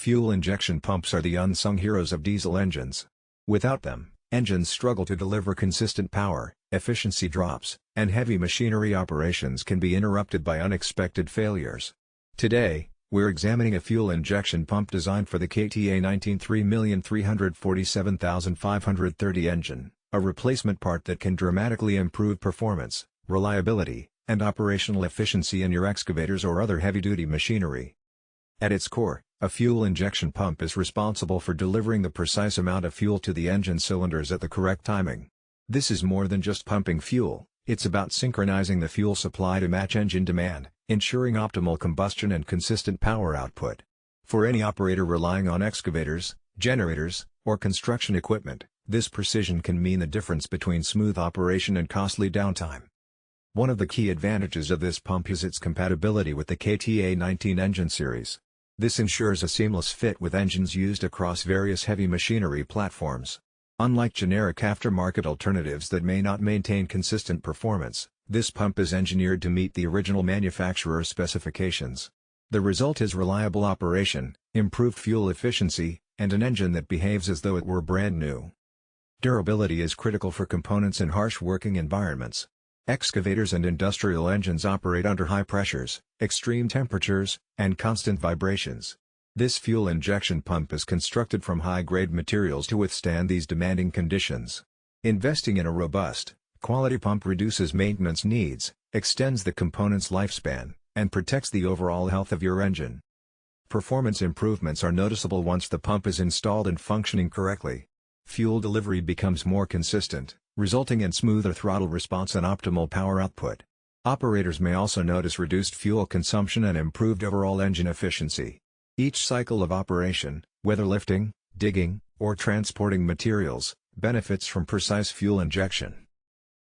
Fuel injection pumps are the unsung heroes of diesel engines. Without them, engines struggle to deliver consistent power, efficiency drops, and heavy machinery operations can be interrupted by unexpected failures. Today, we're examining a fuel injection pump designed for the KTA19 3,347,530 engine, a replacement part that can dramatically improve performance, reliability, and operational efficiency in your excavators or other heavy-duty machinery. At its core, a fuel injection pump is responsible for delivering the precise amount of fuel to the engine cylinders at the correct timing. This is more than just pumping fuel, it's about synchronizing the fuel supply to match engine demand, ensuring optimal combustion and consistent power output. For any operator relying on excavators, generators, or construction equipment, this precision can mean the difference between smooth operation and costly downtime. One of the key advantages of this pump is its compatibility with the KTA19 engine series. This ensures a seamless fit with engines used across various heavy machinery platforms. Unlike generic aftermarket alternatives that may not maintain consistent performance, this pump is engineered to meet the original manufacturer's specifications. The result is reliable operation, improved fuel efficiency, and an engine that behaves as though it were brand new. Durability is critical for components in harsh working environments. Excavators and industrial engines operate under high pressures, extreme temperatures, and constant vibrations. This fuel injection pump is constructed from high-grade materials to withstand these demanding conditions. Investing in a robust, quality pump reduces maintenance needs, extends the component's lifespan, and protects the overall health of your engine. Performance improvements are noticeable once the pump is installed and functioning correctly. Fuel delivery becomes more consistent, resulting in smoother throttle response and optimal power output. Operators may also notice reduced fuel consumption and improved overall engine efficiency. Each cycle of operation, whether lifting, digging, or transporting materials, benefits from precise fuel injection.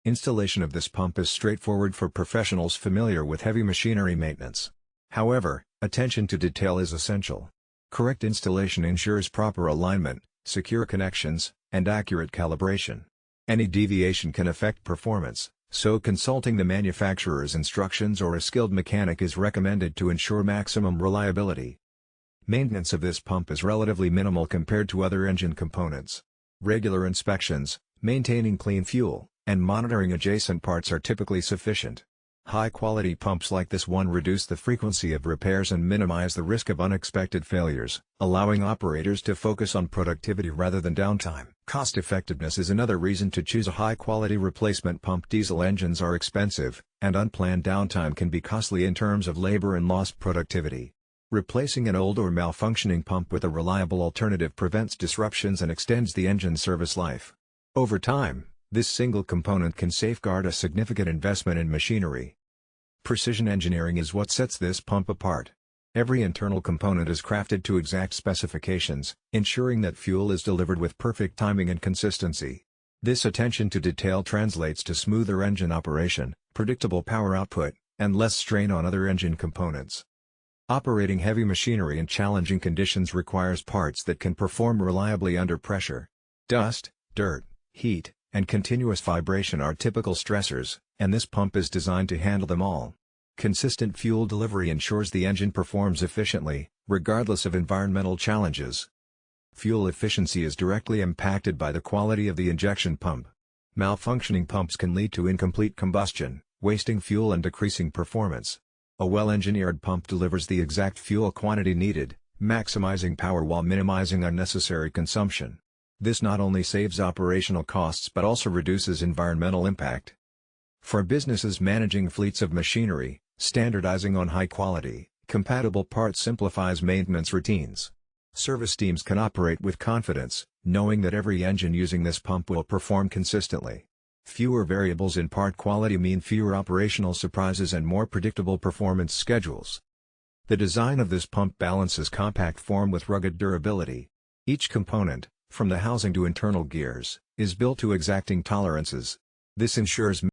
Installation of this pump is straightforward for professionals familiar with heavy machinery maintenance. However, attention to detail is essential. Correct installation ensures proper alignment, secure connections, and accurate calibration. Any deviation can affect performance, so consulting the manufacturer's instructions or a skilled mechanic is recommended to ensure maximum reliability. Maintenance of this pump is relatively minimal compared to other engine components. Regular inspections, maintaining clean fuel, and monitoring adjacent parts are typically sufficient. High-quality pumps like this one reduce the frequency of repairs and minimize the risk of unexpected failures, allowing operators to focus on productivity rather than downtime. Cost-effectiveness is another reason to choose a high-quality replacement pump. Diesel engines are expensive, and unplanned downtime can be costly in terms of labor and lost productivity. Replacing an old or malfunctioning pump with a reliable alternative prevents disruptions and extends the engine's service life. Over time, this single component can safeguard a significant investment in machinery. Precision engineering is what sets this pump apart. Every internal component is crafted to exact specifications, ensuring that fuel is delivered with perfect timing and consistency. This attention to detail translates to smoother engine operation, predictable power output, and less strain on other engine components. Operating heavy machinery in challenging conditions requires parts that can perform reliably under pressure. Dust, dirt, heat, and continuous vibration are typical stressors, and this pump is designed to handle them all. Consistent fuel delivery ensures the engine performs efficiently, regardless of environmental challenges. Fuel efficiency is directly impacted by the quality of the injection pump. Malfunctioning pumps can lead to incomplete combustion, wasting fuel and decreasing performance. A well-engineered pump delivers the exact fuel quantity needed, maximizing power while minimizing unnecessary consumption. This not only saves operational costs but also reduces environmental impact. For businesses managing fleets of machinery, standardizing on high-quality, compatible parts simplifies maintenance routines. Service teams can operate with confidence, knowing that every engine using this pump will perform consistently. Fewer variables in part quality mean fewer operational surprises and more predictable performance schedules. The design of this pump balances compact form with rugged durability. Each component, from the housing to internal gears, is built to exacting tolerances. This ensures